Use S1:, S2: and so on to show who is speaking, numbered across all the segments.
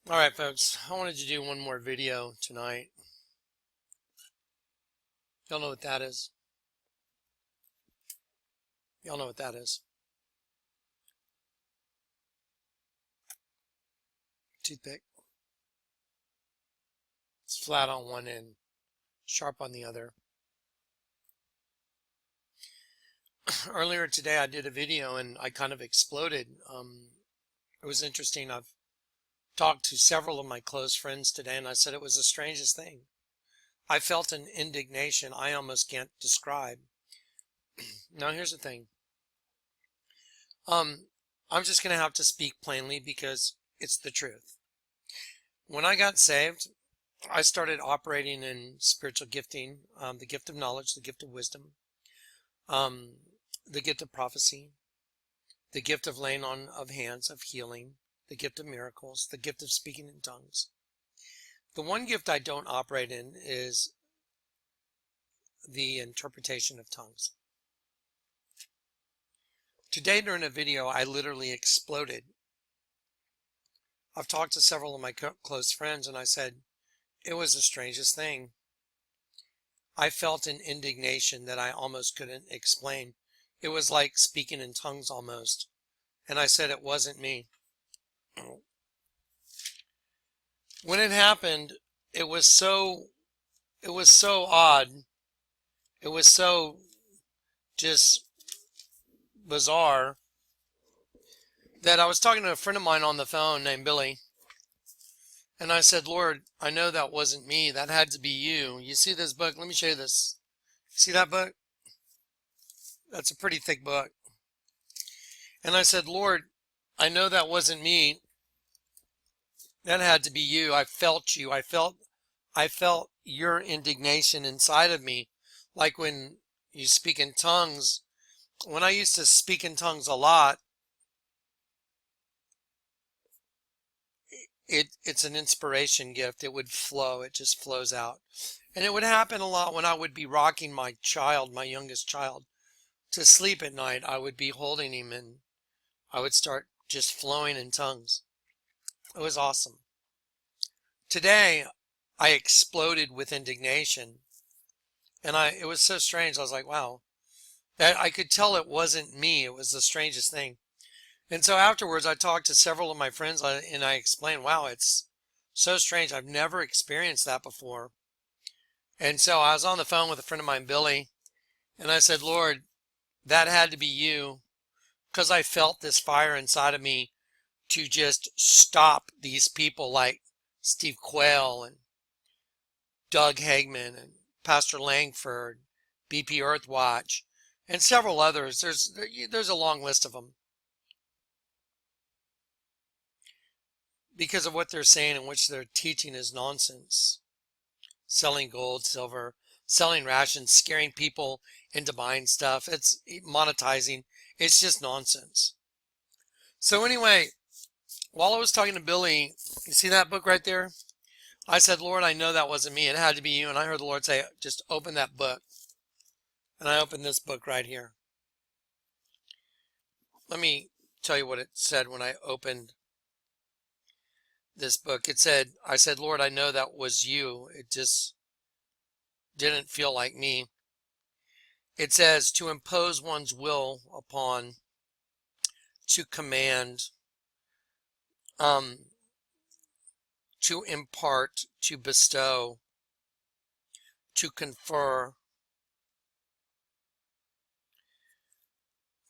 S1: All right, folks, I wanted to do one more video tonight. Y'all know what that is? Y'all know what that is? Toothpick. It's flat on one end, sharp on the other. Earlier today, I did a video and I kind of exploded. It was interesting. I've talked to several of my close friends today, and I said it was the strangest thing. I felt an indignation I almost can't describe. Now, here's the thing. I'm just going to have to speak plainly because it's the truth. When I got saved, I started operating in spiritual gifting, the gift of knowledge, the gift of wisdom, the gift of prophecy, the gift of laying on of hands, of healing, the gift of miracles, the gift of speaking in tongues. The one gift I don't operate in is the interpretation of tongues. Today during a video, I literally exploded. I've talked to several of my close friends and I said, it was the strangest thing. I felt an indignation that I almost couldn't explain. It was like speaking in tongues almost. And I said it wasn't me. When it happened, it was so odd. It was so just bizarre that I was talking to a friend of mine on the phone named Billy. And I said, Lord, I know that wasn't me. That had to be you. You see this book? Let me show you this. See that book? That's a pretty thick book. And I said, Lord, I know that wasn't me. That had to be you. I felt you. I felt your indignation inside of me. Like when you speak in tongues. When I used to speak in tongues a lot, it's an inspiration gift. It would flow. It just flows out. And it would happen a lot when I would be rocking my child, my youngest child, to sleep at night. I would be holding him and I would start just flowing in tongues. It was awesome. Today, I exploded with indignation. And it was so strange. I was like, wow, that I could tell it wasn't me. It was the strangest thing. And so afterwards, I talked to several of my friends and I explained, wow, it's so strange. I've never experienced that before. And so I was on the phone with a friend of mine, Billy, and I said, Lord, that had to be you, because I felt this fire inside of me to just stop these people like Steve Quayle and Doug Hagman and Pastor Langford, BP Earthwatch, and several others. There's a long list of them. Because of what they're saying and which they're teaching is nonsense. Selling gold, silver, selling rations, scaring people into buying stuff. It's monetizing. It's just nonsense. So anyway, while I was talking to Billy, you see that book right there? I said, Lord, I know that wasn't me. It had to be you. And I heard the Lord say, just open that book. And I opened this book right here. Let me tell you what it said when I opened this book. It said, I said, Lord, I know that was you. It just didn't feel like me. It says to impose one's will upon, to command, to impart, to bestow, to confer,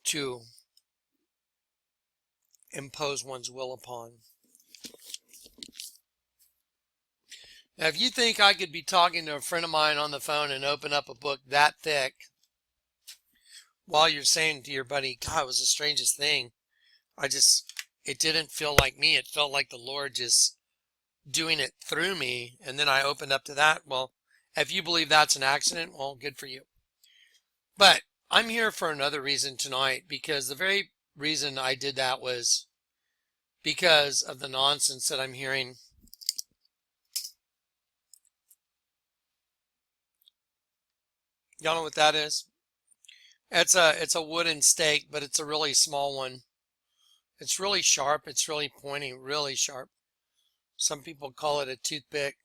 S1: to impose one's will upon. Now, if you think I could be talking to a friend of mine on the phone and open up a book that thick while you're saying to your buddy, God, it was the strangest thing. It didn't feel like me. It felt like the Lord just doing it through me. And then I opened up to that. Well, if you believe that's an accident, well, good for you. But I'm here for another reason tonight, because the very reason I did that was because of the nonsense that I'm hearing. Y'all know what that is? It's a wooden stake, but it's a really small one. It's really sharp. It's really pointy, really sharp. Some people call it a toothpick.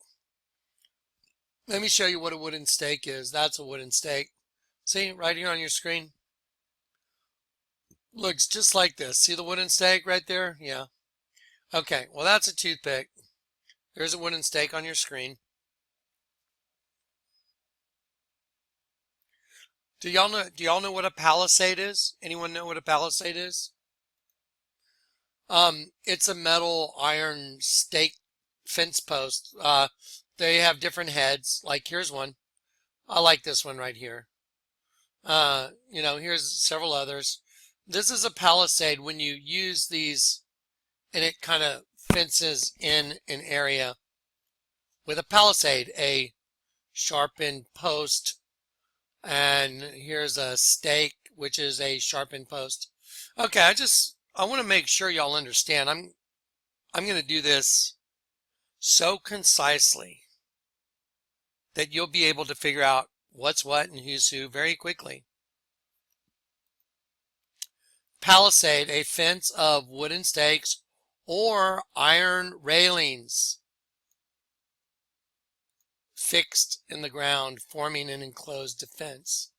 S1: Let me show you what a wooden stake is. That's a wooden stake. See, right here on your screen? Looks just like this. See the wooden stake right there? Yeah. Okay, well that's a toothpick. There's a wooden stake on your screen. Do y'all know what a palisade is? Anyone know what a palisade is? It's a metal iron stake fence post. They have different heads. Like here's one. I like this one right here. Here's several others. This is a palisade when you use these and it kind of fences in an area with a palisade, a sharpened post, and here's a stake, which is a sharpened post. Okay, I want to make sure y'all understand. I'm going to do this so concisely that you'll be able to figure out what's what and who's who very quickly. Palisade, a fence of wooden stakes or iron railings fixed in the ground, forming an enclosed defense.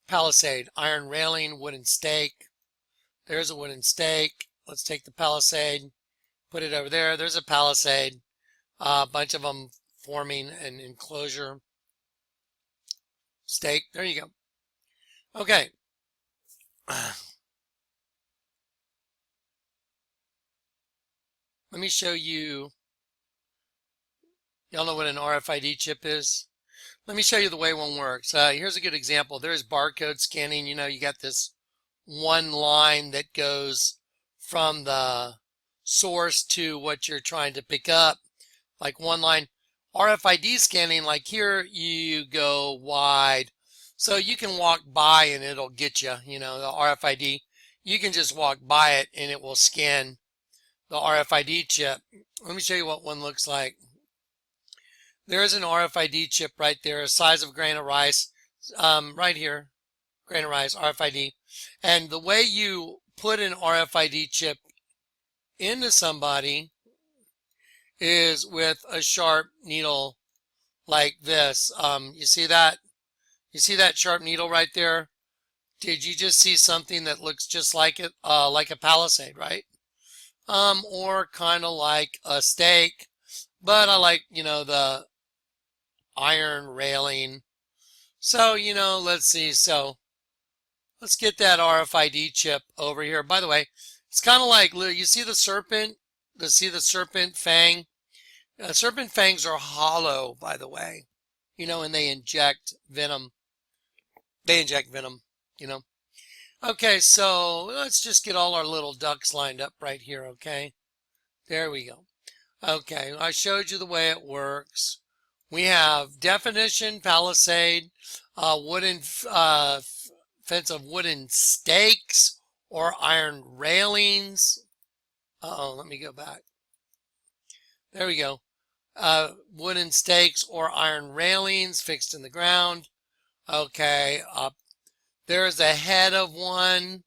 S1: Palisade, iron railing, wooden stake. There's a wooden stake. Let's take the palisade, put it over there. There's a palisade. A bunch of them forming an enclosure. Stake. There you go. Okay. Let me show you. Y'all know what an RFID chip is? Let me show you the way one works. Here's a good example. There's barcode scanning. You got this one line that goes from the source to what you're trying to pick up, like one line. RFID scanning, like here you go wide, so you can walk by and it'll get you, the RFID. You can just walk by it and it will scan the RFID chip. Let me show you what one looks like. There's an RFID chip right there, size of a grain of rice, right here, grain of rice, RFID. And the way you put an RFID chip into somebody is with a sharp needle like this. You see that? You see that sharp needle right there? Did you just see something that looks just like it, like a palisade, right? Or kind of like a stake, but I like, the iron railing. So, let's see. So let's get that RFID chip over here. By the way, it's kind of like, you see the serpent? See the serpent fang? Serpent fangs are hollow, by the way, and they inject venom. They inject venom, Okay, so let's just get all our little ducks lined up right here, okay? There we go. Okay, I showed you the way it works. We have definition, palisade, wooden fence of wooden stakes or iron railings. Let me go back. There we go. Wooden stakes or iron railings fixed in the ground. Okay, there's a head of one.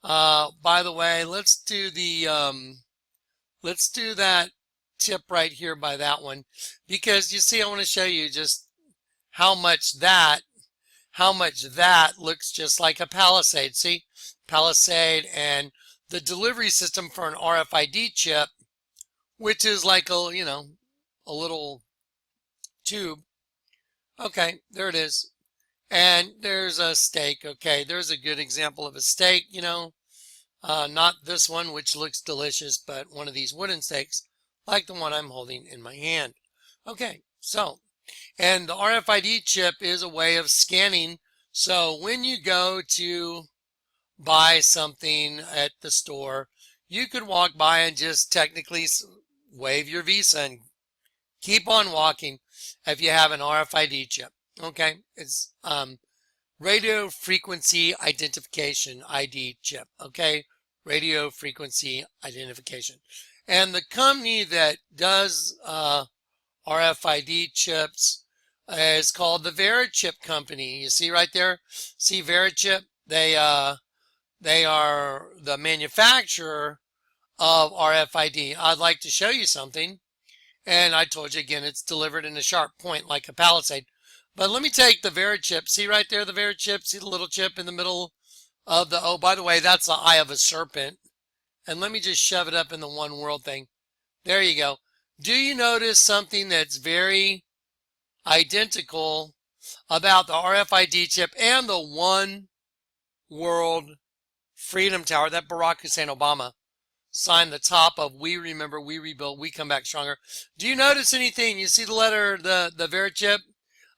S1: By the way, let's do that tip right here by that one, because you see, I want to show you just how much that looks just like a palisade. See, palisade, and the delivery system for an RFID chip, which is like a little tube. Okay, there it is. And there's a stake. Okay, there's a good example of a stake, not this one, which looks delicious, but one of these wooden stakes, like the one I'm holding in my hand. Okay, so, and the RFID chip is a way of scanning. So when you go to buy something at the store, you could walk by and just technically wave your Visa and keep on walking if you have an RFID chip. Okay, it's radio frequency identification ID chip. Okay, radio frequency identification. And the company that does RFID chips is called the Verichip Company. You see right there? See Verichip? They are the manufacturer of RFID. I'd like to show you something. And I told you again, it's delivered in a sharp point like a palisade. But let me take the Verichip. See right there, the Verichip? See the little chip in the middle of the, oh, by the way, that's the eye of a serpent. And let me just shove it up in the one world thing. There you go. Do you notice something that's very identical about the RFID chip and the one world freedom tower that Barack Hussein Obama signed the top of? We remember, we rebuild, we come back stronger. Do you notice anything? You see the letter, the Verichip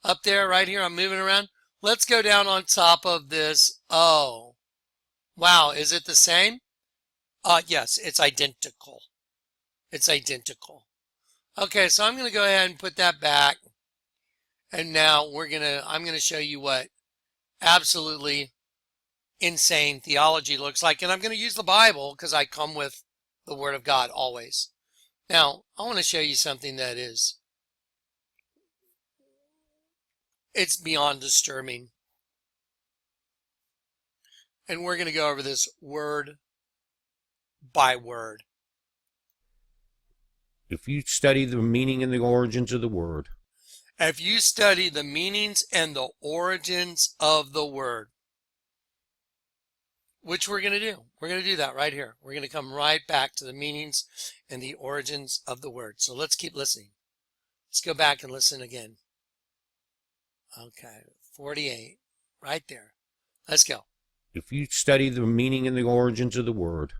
S1: up there, right here? I'm moving around. Let's go down on top of this. Oh, wow. Is it the same? Yes, it's identical. It's identical. Okay, so I'm going to go ahead and put that back. And now I'm going to show you what absolutely insane theology looks like. And I'm going to use the Bible because I come with the Word of God always. Now, I want to show you something that it's beyond disturbing. And we're going to go over this word by word.
S2: If you study the meaning and the origins of the word.
S1: If you study the meanings and the origins of the word, which we're going to do. We're going to do that right here. We're going to come right back to the meanings and the origins of the word. So let's keep listening. Let's go back and listen again. Okay, 48, right there. Let's go.
S2: If you study the meaning and the origins of the word,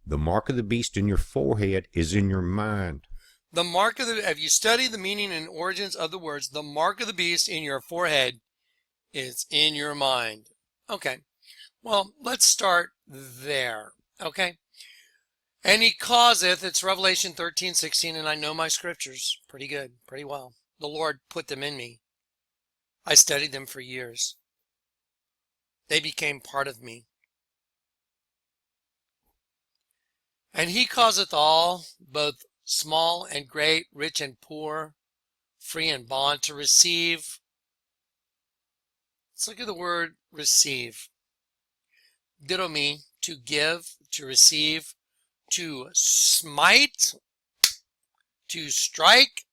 S2: the mark of the beast in your forehead is in your mind.
S1: The mark of the, if you study the meaning and origins of the words, the mark of the beast in your forehead is in your mind. Okay. Well, let's start there, okay? And he causeth, it's Revelation 13:16, and I know my scriptures pretty good, pretty well. The Lord put them in me. I studied them for years. They became part of me. And he causeth all, both small and great, rich and poor, free and bond, to receive. Let's look at the word receive. Didomi, to give, to receive, to smite, to strike,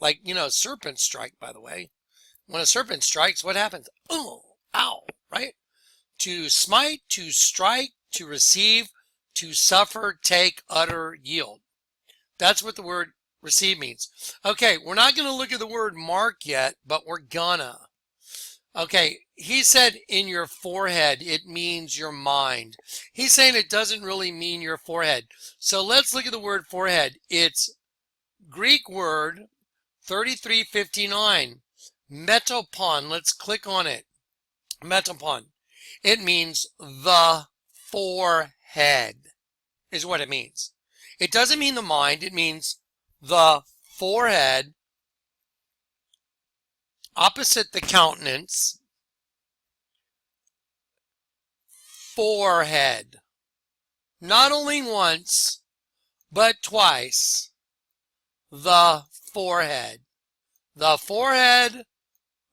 S1: like, serpent strike, by the way. When a serpent strikes, what happens? Oh, ow, right? To smite, to strike, to receive, to suffer, take, utter, yield. That's what the word receive means. Okay, we're not going to look at the word mark yet, but we're gonna. Okay, he said in your forehead, it means your mind. He's saying it doesn't really mean your forehead. So let's look at the word forehead. It's Greek word 3359, metopon. Let's click on it. Metopon. It means the forehead is what it means. It doesn't mean the mind. It means the forehead. Opposite the countenance, forehead. Not only once, but twice. The forehead. The forehead,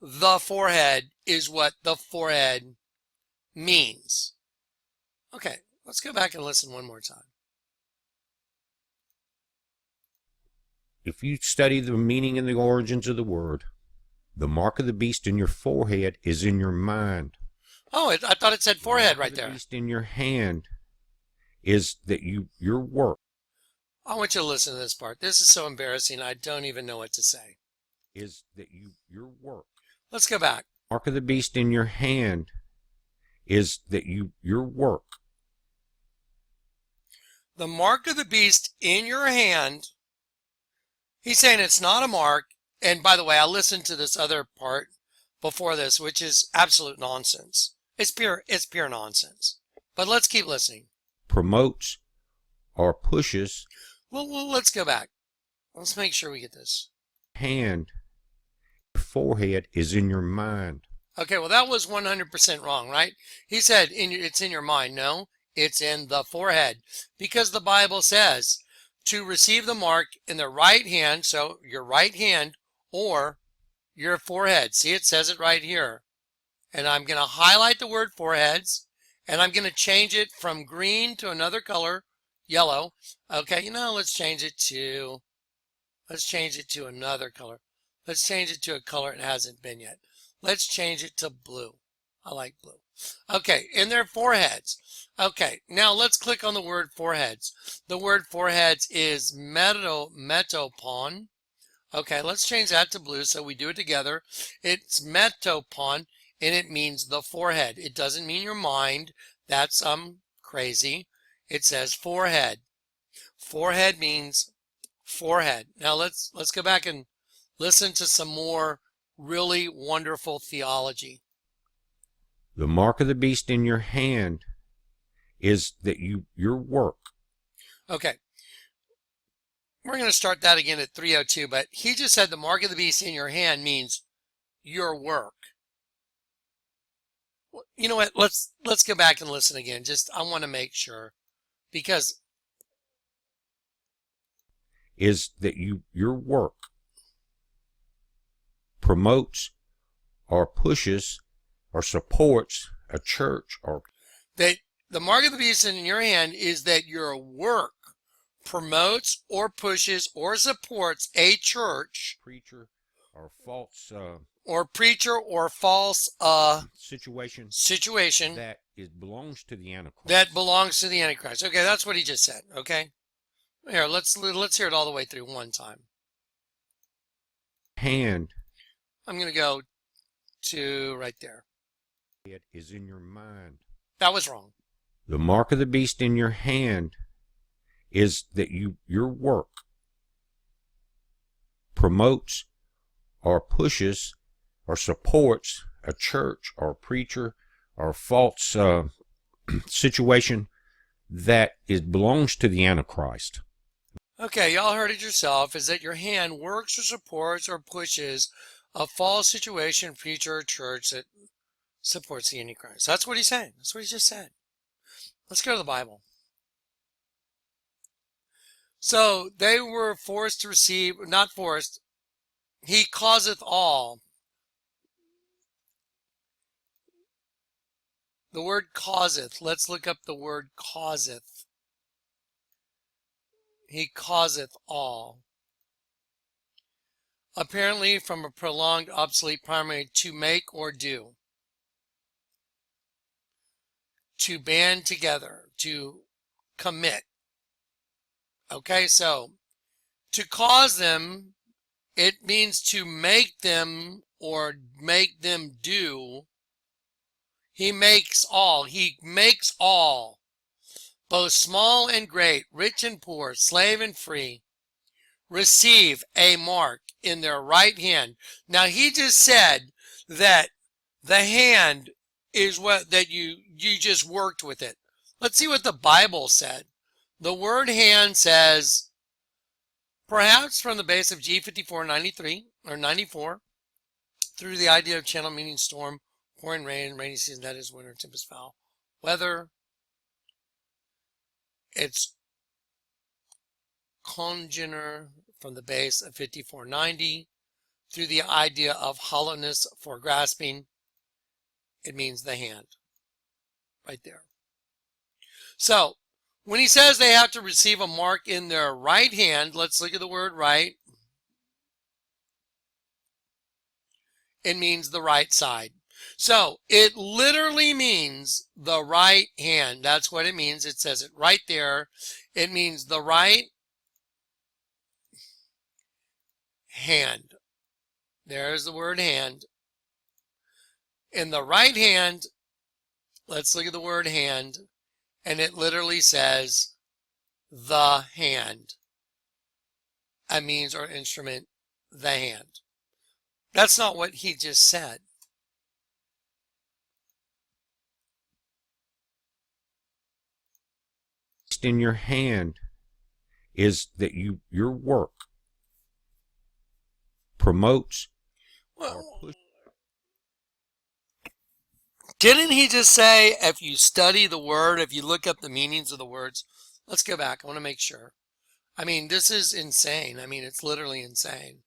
S1: the forehead is what the forehead means. Okay, let's go back and listen one more time.
S2: If you study the meaning and the origins of the word, the mark of the beast in your forehead is in your mind.
S1: Oh, I thought it said forehead right there.
S2: The beast in your hand is that your work.
S1: I want you to listen to this part. This is so embarrassing. I don't even know what to say.
S2: Is that your work.
S1: Let's go back.
S2: Mark of the beast in your hand is that your work.
S1: The mark of the beast in your hand. He's saying it's not a mark. And by the way, I listened to this other part before this, which is absolute nonsense. It's pure nonsense. But let's keep listening.
S2: Promotes or pushes.
S1: Well, let's go back. Let's make sure we get this.
S2: Hand. Your forehead is in your mind.
S1: Okay, well, that was 100% wrong, right? He said it's in your mind. No, it's in the forehead. Because the Bible says to receive the mark in the right hand, so your right hand, or your forehead. See, it says it right here. And I'm going to highlight the word foreheads, and I'm going to change it from green to another color, yellow. Okay, let's change it to another color. Let's change it to a color it hasn't been yet. Let's change it to blue. I like blue. Okay, in their foreheads. Okay, now let's click on the word foreheads. The word foreheads is metopon. Okay, let's change that to blue so we do it together. It's metopon, and it means the forehead. It doesn't mean your mind. That's crazy. It says forehead. Forehead means forehead. Now let's go back and listen to some more really wonderful theology.
S2: The mark of the beast in your hand is that your work.
S1: Okay. We're going to start that again at 3:02, but he just said the mark of the beast in your hand means your work. You know what? Let's go back and listen again. Just I want to make sure, because
S2: is that your work promotes or pushes or supports a church, or
S1: that the mark of the beast in your hand is that your work promotes or pushes or supports a church,
S2: preacher, or false
S1: preacher or false situation
S2: that belongs to the Antichrist.
S1: That belongs to the Antichrist. Okay, that's what he just said. Okay, here let's hear it all the way through one time.
S2: Hand.
S1: I'm going to go to right there.
S2: It is in your mind.
S1: That was wrong.
S2: The mark of the beast in your hand is that your work promotes or pushes or supports a church or preacher or false situation that belongs to the Antichrist.
S1: Okay, y'all heard it yourself, is that your hand works or supports or pushes a false situation, preacher, or church that supports the Antichrist. That's what he's saying. That's what he just said. Let's go to the Bible. So they were forced to receive, not forced, he causeth all. The word causeth, let's look up the word causeth. He causeth all. Apparently from a prolonged obsolete primary, to make or do. To band together, to commit. Okay, so to cause them, it means to make them or make them do. He makes all. He makes all, both small and great, rich and poor, slave and free, receive a mark in their right hand. Now he just said that the hand is what that you just worked with it. Let's see what the Bible said. The word hand says, perhaps from the base of G5493 or 94 through the idea of channel meaning storm, pouring rain, rainy season, that is winter, tempest, foul weather. It's congener from the base of 5490 through the idea of hollowness for grasping. It means the hand right there. So when he says they have to receive a mark in their right hand, let's look at the word right. It means the right side. So it literally means the right hand. That's what it means. It says it right there. It means the right hand. There's the word hand. In the right hand, let's look at the word hand. And it literally says the hand. A means or instrument, the hand. That's not what he just said.
S2: In your hand is that your work promotes.
S1: Well, didn't he just say if you study the word, if you look up the meanings of the words? Let's go back. I want to make sure. I mean, this is insane. I mean, it's literally insane.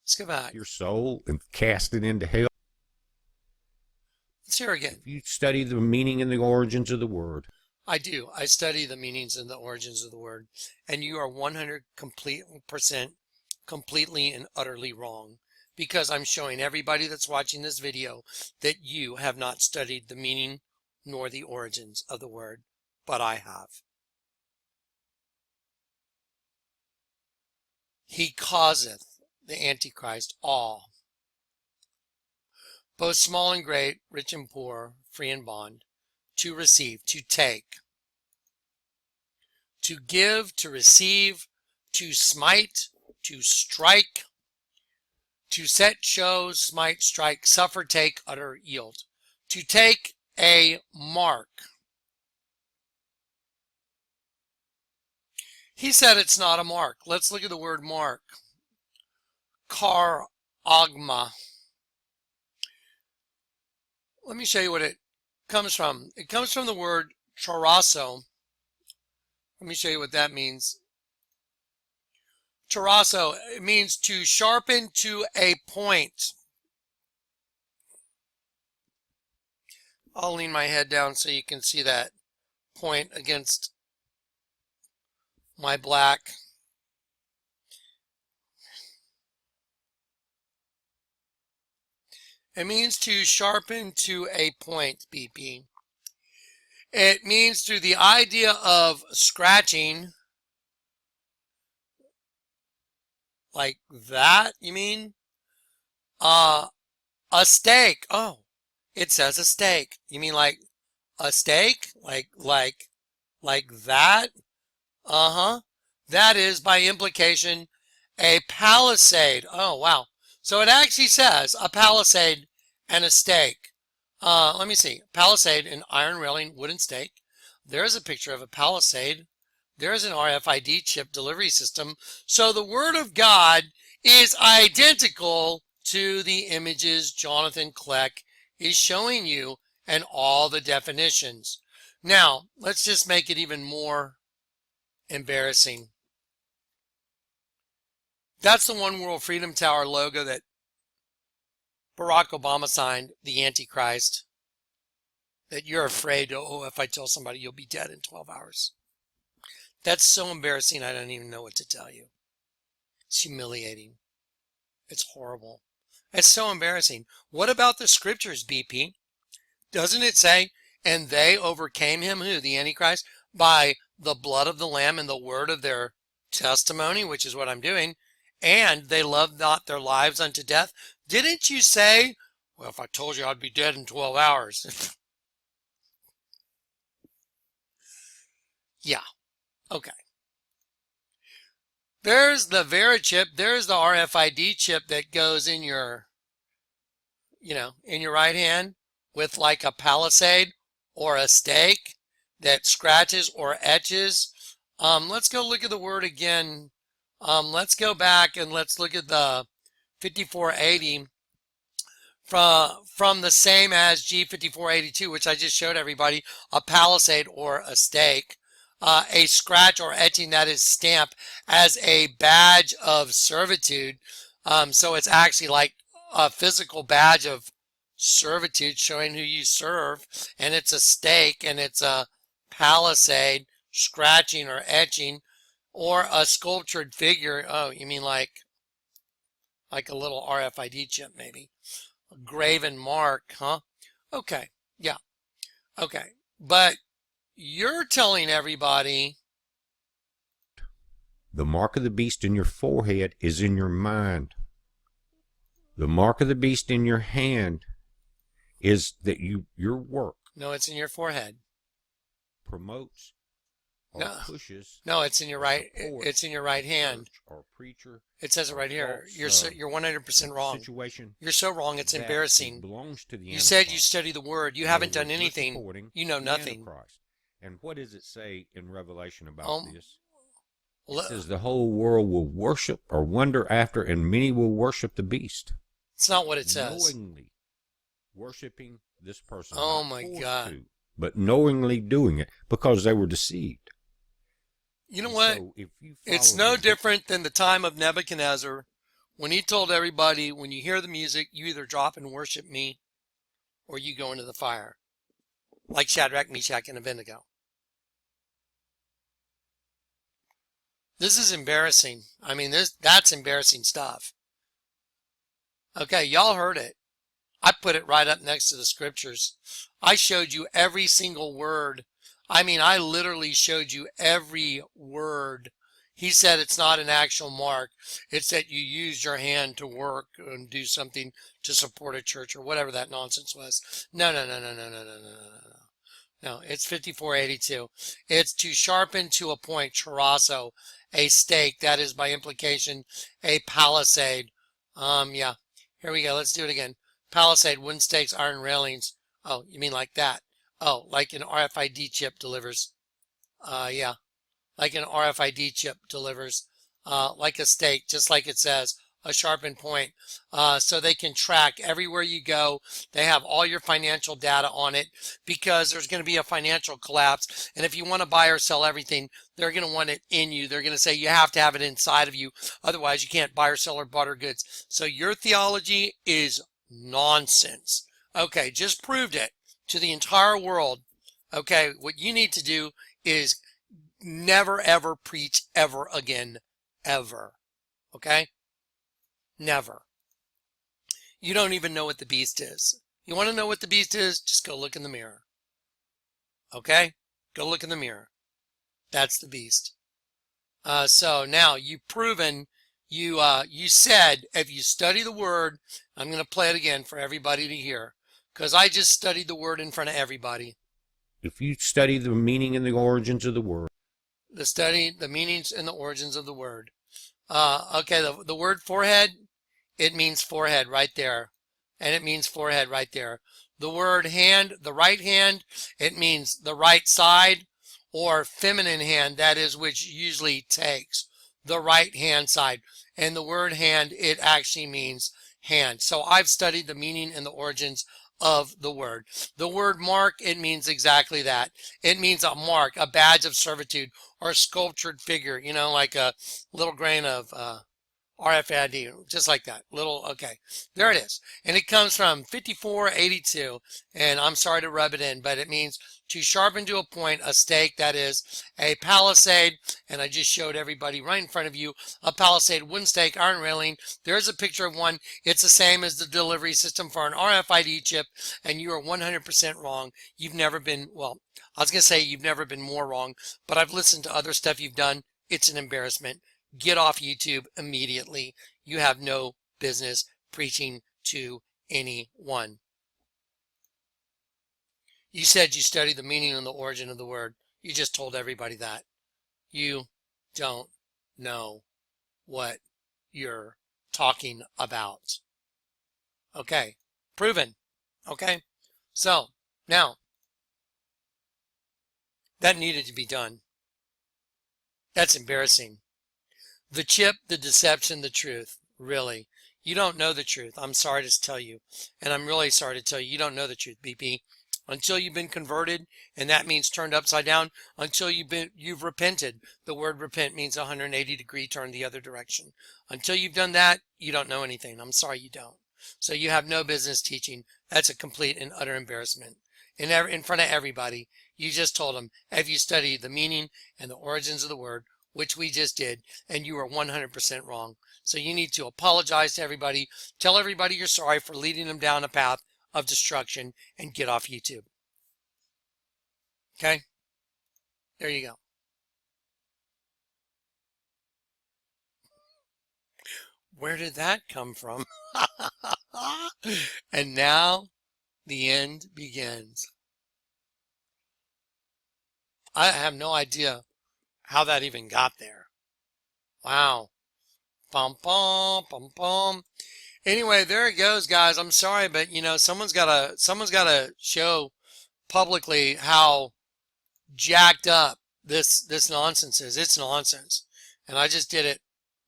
S1: Let's go back.
S2: Your soul and cast it into hell.
S1: Let's hear again.
S2: If you study the meaning and the origins of the word.
S1: I do. I study the meanings and the origins of the word, and you are 100% completely and utterly wrong, because I'm showing everybody that's watching this video that you have not studied the meaning nor the origins of the word, but I have. He causeth the Antichrist all, both small and great, rich and poor, free and bond, to receive, to take, to give, to receive, to smite, to strike, to set, show, smite, strike, suffer, take, utter, yield. To take a mark. He said it's not a mark. Let's look at the word mark. Karagma. Let me show you what it comes from. It comes from the word charasso. Let me show you what that means. Charasso, it means to sharpen to a point. I'll lean my head down so you can see that point against my black. It means to sharpen to a point, BP. It means through the idea of scratching, like that, you mean? A steak. Oh, it says a steak. You mean like a steak? Like that? Uh-huh. That is, by implication, a palisade. Oh, wow. So it actually says a palisade and a stake. Let me see. Palisade, an iron railing, wooden stake. There's a picture of a palisade. There's an RFID chip delivery system. So the Word of God is identical to the images Jonathan Kleck is showing you and all the definitions. Now, let's just make it even more embarrassing. That's the One World Freedom Tower logo that Barack Obama signed, the Antichrist, that you're afraid, oh, if I tell somebody you'll be dead in 12 hours. That's so embarrassing, I don't even know what to tell you. It's humiliating. It's horrible. It's so embarrassing. What about the scriptures, BP? Doesn't it say, and they overcame him, who? The Antichrist? By the blood of the Lamb and the word of their testimony, which is what I'm doing, and they loved not their lives unto death. Didn't you say, well, if I told you I'd be dead in 12 hours? Yeah. Okay. There's the Vera chip. There's the RFID chip that goes in your, in your right hand with like a palisade or a stake that scratches or etches. Let's go look at the word again. Let's go back and let's look at the 5480 from the same as G5482, which I just showed everybody, a palisade or a stake. A scratch or etching that is stamped as a badge of servitude. So it's actually like a physical badge of servitude showing who you serve. And it's a stake and it's a palisade, scratching or etching, or a sculptured figure. Oh, you mean like a little RFID chip maybe. A graven mark, huh? Okay, yeah, okay. But you're telling everybody
S2: the mark of the beast in your forehead is in your mind. The mark of the beast in your hand is that your work.
S1: No, it's in your forehead.
S2: Promotes or pushes.
S1: No, it's in your right. It's in your right hand.
S2: Or preacher.
S1: It says it right here. You're 100% wrong.
S2: Situation.
S1: You're so wrong. It's embarrassing.
S2: Belongs to the
S1: you said you study the word. You haven't done anything. You know nothing.
S2: And what does it say in Revelation about this? It says the whole world will worship or wonder after, and many will worship the beast.
S1: It's not what it says.
S2: Knowingly worshiping this person.
S1: Oh my God.
S2: But knowingly doing it because they were deceived.
S1: You know what? So it's no different than the time of Nebuchadnezzar when he told everybody, when you hear the music, you either drop and worship me or you go into the fire. Like Shadrach, Meshach, and Abednego. This is embarrassing. I mean, that's embarrassing stuff. Okay, y'all heard it. I put it right up next to the scriptures. I showed you every single word. I mean, I literally showed you every word. He said it's not an actual mark. It's that you use your hand to work and do something to support a church or whatever that nonsense was. No, no, no, no, no, no, no, no, no, no. No, it's 5482. It's to sharpen to a point, charasso, a stake. That is by implication a palisade. Yeah. Here we go. Let's do it again. Palisade, wooden stakes, iron railings. Oh, you mean like that? Oh, like an RFID chip delivers. Yeah, like an RFID chip delivers. Like a stake, just like it says, a sharpened point. So they can track everywhere you go. They have all your financial data on it because there's going to be a financial collapse. And if you want to buy or sell everything, they're going to want it in you. They're going to say you have to have it inside of you. Otherwise, you can't buy or sell or barter goods. So your theology is nonsense. Okay, just proved it to the entire world. Okay, what you need to do is never ever preach ever again, ever. Okay? Never. You don't even know what the beast is. You want to know what the beast is? Just go look in the mirror. Okay? Go look in the mirror. That's the beast. So now you've proven, you said if you study the word, I'm going to play it again for everybody to hear, because I just studied the word in front of everybody.
S2: If you study the meaning and the origins of the word.
S1: The meanings and the origins of the word. Okay, the word forehead, it means forehead right there. And it means forehead right there. The word hand, the right hand, it means the right side, or feminine hand, that is, which usually takes the right hand side. And the word hand, it actually means hand. So I've studied the meaning and the origins of the word. The word mark, it means exactly that. It means a mark, a badge of servitude, or a sculptured figure, you know, like a little grain of RFID, just like that. Okay, there it is. And it comes from 5482, and I'm sorry to rub it in, but it means to sharpen to a point, a stake, that is a palisade. And I just showed everybody right in front of you a palisade, wooden stake, iron railing. There's a picture of one. It's the same as the delivery system for an RFID chip, and you are 100% wrong. You've never been, well, I was going to say you've never been more wrong, but I've listened to other stuff you've done. It's an embarrassment. Get off YouTube immediately. You have no business preaching to anyone. You said you studied the meaning and the origin of the word. You just told everybody that. You don't know what you're talking about. Okay, proven. Okay, so now that needed to be done. That's embarrassing. The chip, the deception, the truth. Really. You don't know the truth. I'm sorry to tell you. And I'm really sorry to tell you, you don't know the truth, BP. Until you've been converted, and that means turned upside down, until you've repented. The word repent means 180-degree turn the other direction. Until you've done that, you don't know anything. I'm sorry you don't. So you have no business teaching. That's a complete and utter embarrassment. In front of everybody, you just told them, if you study the meaning and the origins of the word, which we just did, and you are 100% wrong. So you need to apologize to everybody, tell everybody you're sorry for leading them down a path of destruction, and get off YouTube. Okay? There you go. Where did that come from? And now the end begins. I have no idea how that even got there. Wow. Pum pum pum pum. Anyway, there it goes, guys. I'm sorry, but you know, someone's gotta show publicly how jacked up this nonsense is. It's nonsense. And I just did it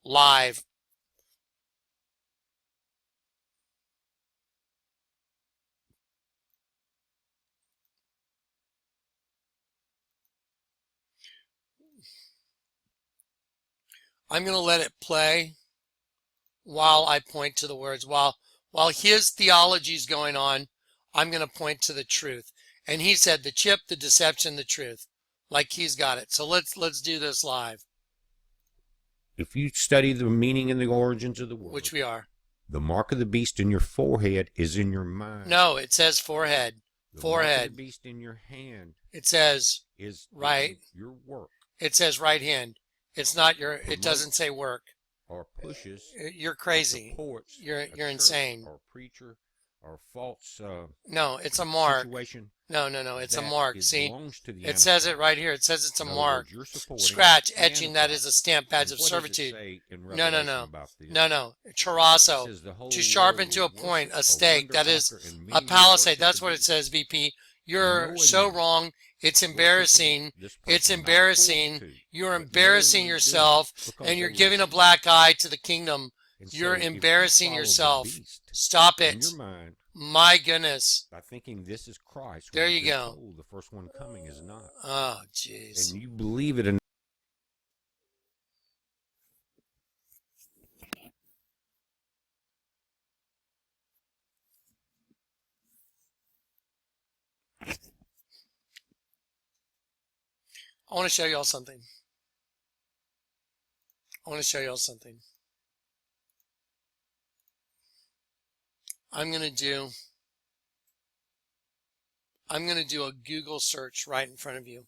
S1: live. I'm going to let it play while I point to the words. While his theology is going on, I'm going to point to the truth. And he said the chip, the deception, the truth. Like he's got it. So let's do this live.
S2: If you study the meaning and the origins of the word,
S1: which we are.
S2: the mark of the beast in your forehead is in your mind.
S1: No, it says forehead.
S2: The
S1: Forehead.
S2: mark of the beast in your hand
S1: It says
S2: is
S1: right.
S2: your work.
S1: It says right hand. It's not your. It doesn't say work.
S2: Or pushes.
S1: You're crazy.
S2: Supports
S1: You're insane.
S2: Or preacher, or false.
S1: No, it's a mark.
S2: Situation.
S1: No. It's a mark. See, it says it right here. It says it's a mark. Scratch, etching. That is a stamp, badge of servitude. No. No. Charasso. To sharpen to a point, a stake. That is a palisade. That's what it says, VP. You're so wrong. It's embarrassing. It's embarrassing. You're embarrassing yourself, and you're giving a black eye to the kingdom. You're embarrassing yourself. Stop it. My goodness.
S2: By thinking this is Christ.
S1: There you go.
S2: The first one coming is not.
S1: Oh, jeez.
S2: And you believe it.
S1: I want to show y'all something. I'm going to do a Google search right in front of you.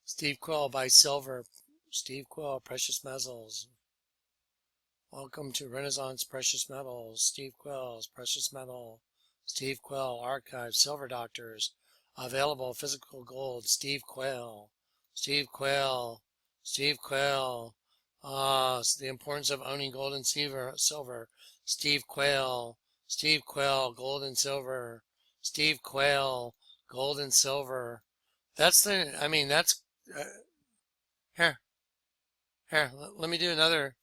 S1: Steve Quill by Silver. Steve Quill, Precious Metals. Welcome to Renaissance Precious Metals. Steve Quill's Precious Metal. Steve Quill, Archive, Silver Doctors. Available physical gold. Steve Quill. The importance of owning gold and silver. Steve Quill, gold and silver. Steve Quill, gold and silver. That's here, let me do another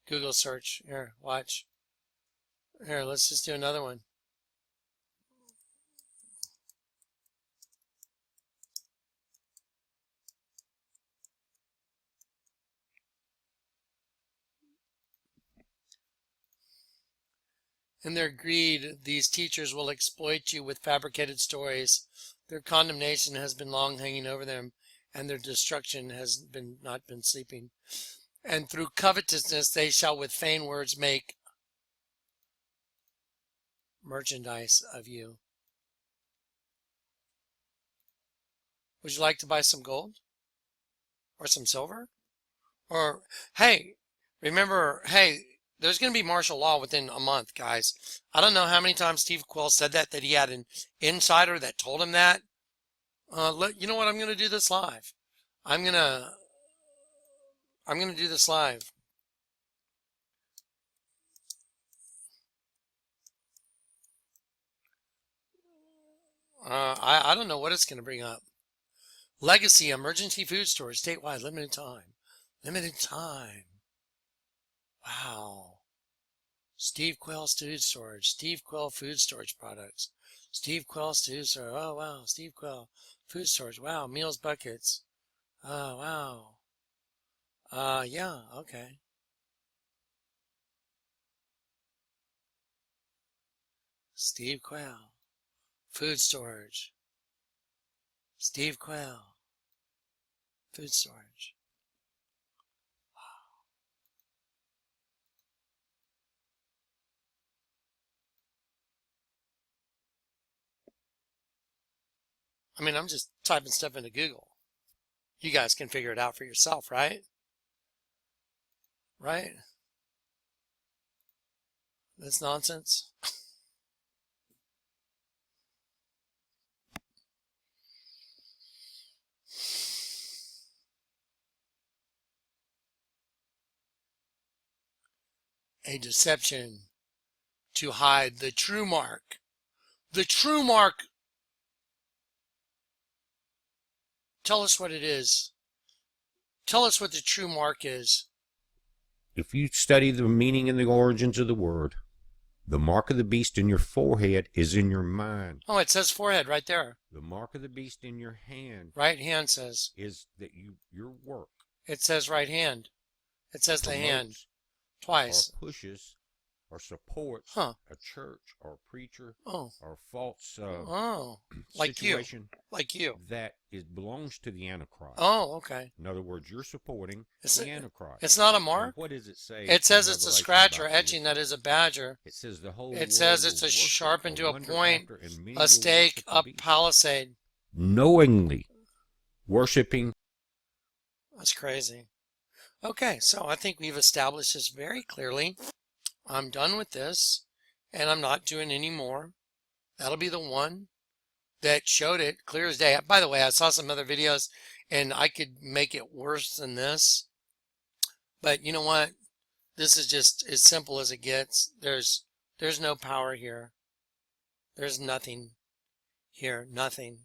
S1: Google search. Here, watch. Here, let's just do another one. In their greed, these teachers will exploit you with fabricated stories. Their condemnation has been long hanging over them, and their destruction has not been sleeping. And through covetousness they shall with vain words make merchandise of you. Would you like to buy some gold? Or some silver? Or, hey, remember, there's going to be martial law within a month, guys. I don't know how many times Steve Quill said that he had an insider that told him that. You know what? I'm going to do this live. I'm going to do this live. I don't know what it's going to bring up. Legacy emergency food storage statewide, limited time. Wow. Steve Quill's food storage. Steve Quill food storage products. Steve Quill's food storage. Oh wow. Steve Quill food storage. Wow. Meals buckets. Oh wow. Yeah. Okay. Steve Quill food storage. Steve Quill food storage. I mean, I'm just typing stuff into Google. You guys can figure it out for yourself, right? Right? That's nonsense. A deception to hide the true mark. The true mark. Tell us what it is. Tell us what the true mark is.
S2: If you study the meaning and the origins of the word, The mark of the beast in your forehead is in your mind.
S1: Oh, it says forehead right there.
S2: The mark of the beast in your hand
S1: Right hand says.
S2: is that your work
S1: It says right hand. It says the hand
S2: promotes or
S1: twice.
S2: pushes or supports
S1: Huh.
S2: a church or a preacher
S1: Oh.
S2: or a false
S1: Like you.
S2: situation
S1: Like you.
S2: that belongs to the Antichrist.
S1: Oh, okay.
S2: In other words, you're supporting the Antichrist.
S1: It's not a
S2: And
S1: mark?
S2: what does it say?
S1: It says
S2: in
S1: it's a
S2: Revelation
S1: scratch or
S2: about
S1: etching
S2: this?
S1: that is a badger.
S2: It says the whole
S1: It says
S2: world
S1: it's
S2: will
S1: a
S2: worship,
S1: sharpened to a
S2: wonder
S1: point,
S2: after, and many
S1: a
S2: will
S1: stake,
S2: worship the
S1: a
S2: beast.
S1: palisade.
S2: Knowingly worshiping.
S1: That's crazy. Okay, so I think we've established this very clearly. I'm done with this, and I'm not doing any more. That'll be the one that showed it clear as day. By the way, I saw some other videos, and I could make it worse than this. But you know what? This is just as simple as it gets. There's no power here. There's nothing here. Nothing.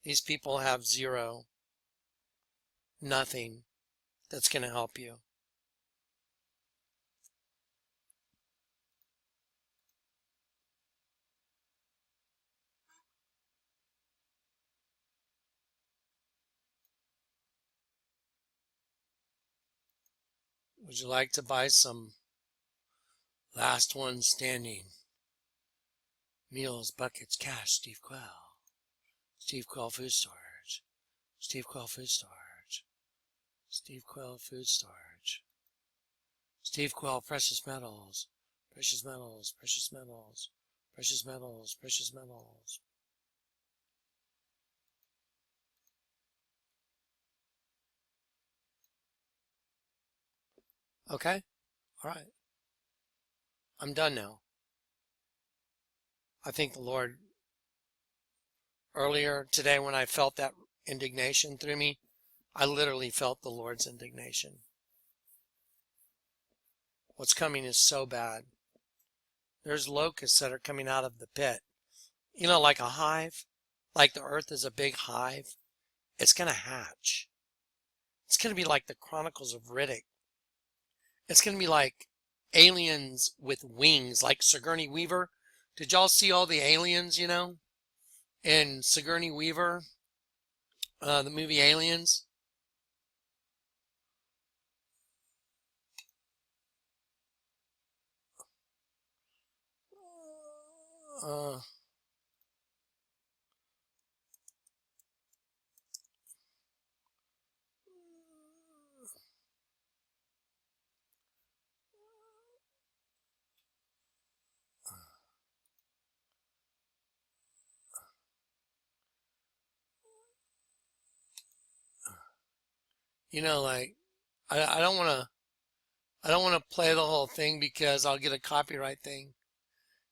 S1: These people have zero. Nothing that's going to help you. Would you like to buy some last one standing? Meals, buckets, cash, Steve Quell. Steve Quell Food Storage. Steve Quell Food Storage. Steve Quell Food Storage. Steve Quell Precious Metals. Precious Metals, Precious Metals. Precious Metals, Precious Metals. Okay? All right. I'm done now. I think the Lord, earlier today when I felt that indignation through me, I literally felt the Lord's indignation. What's coming is so bad. There's locusts that are coming out of the pit. You know, like a hive, like the earth is a big hive. It's going to hatch. It's going to be like the Chronicles of Riddick. It's going to be like aliens with wings, like Sigourney Weaver. Did y'all see all the aliens, you know, in Sigourney Weaver, the movie Aliens? Uh, you know, like I don't want to. I don't want to play the whole thing because I'll get a copyright thing.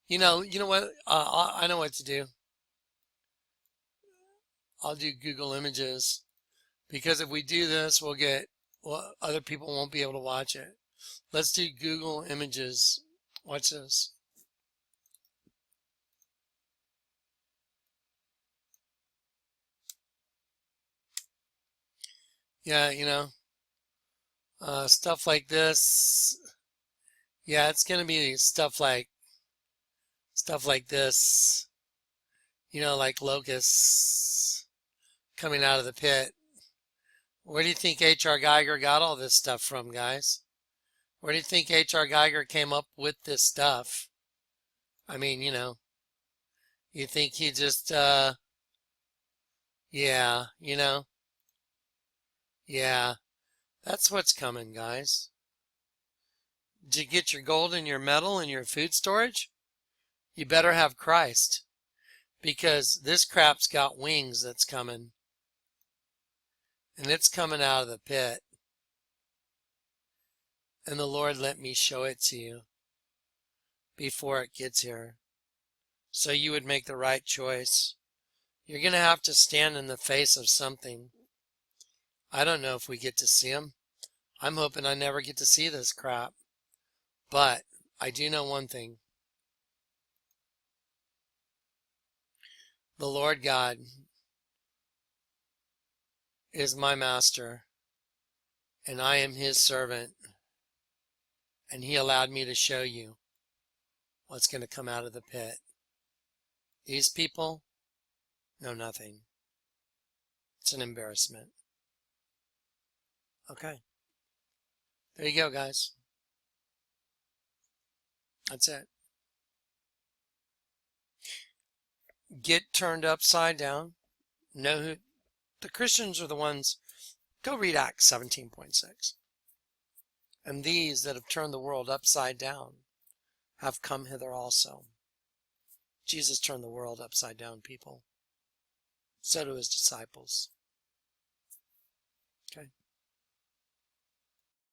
S1: You know what? I know what to do. I'll do Google Images because if we do this, well, other people won't be able to watch it. Let's do Google Images. Watch this. Yeah, you know, stuff like this. Yeah, it's gonna be stuff like this. You know, like locusts coming out of the pit. Where do you think H.R. Geiger got all this stuff from, guys? Where do you think H.R. Geiger came up with this stuff? I mean, you know, you think he just, yeah, you know, yeah, that's what's coming, guys. Did you get your gold and your metal and your food storage? You better have Christ because this crap's got wings that's coming and it's coming out of the pit. And the Lord let me show it to you before it gets here so you would make the right choice. You're going to have to stand in the face of something. I don't know if we get to see him. I'm hoping I never get to see this crap. But I do know one thing. The Lord God is my master, and I am his servant, and he allowed me to show you what's going to come out of the pit. These people know nothing. It's an embarrassment. Okay. There you go, guys. That's it. Get turned upside down. Know who the Christians are. The ones. Go read Acts 17:6. And these that have turned the world upside down have come hither also. Jesus turned the world upside down, people. So do his disciples. Okay.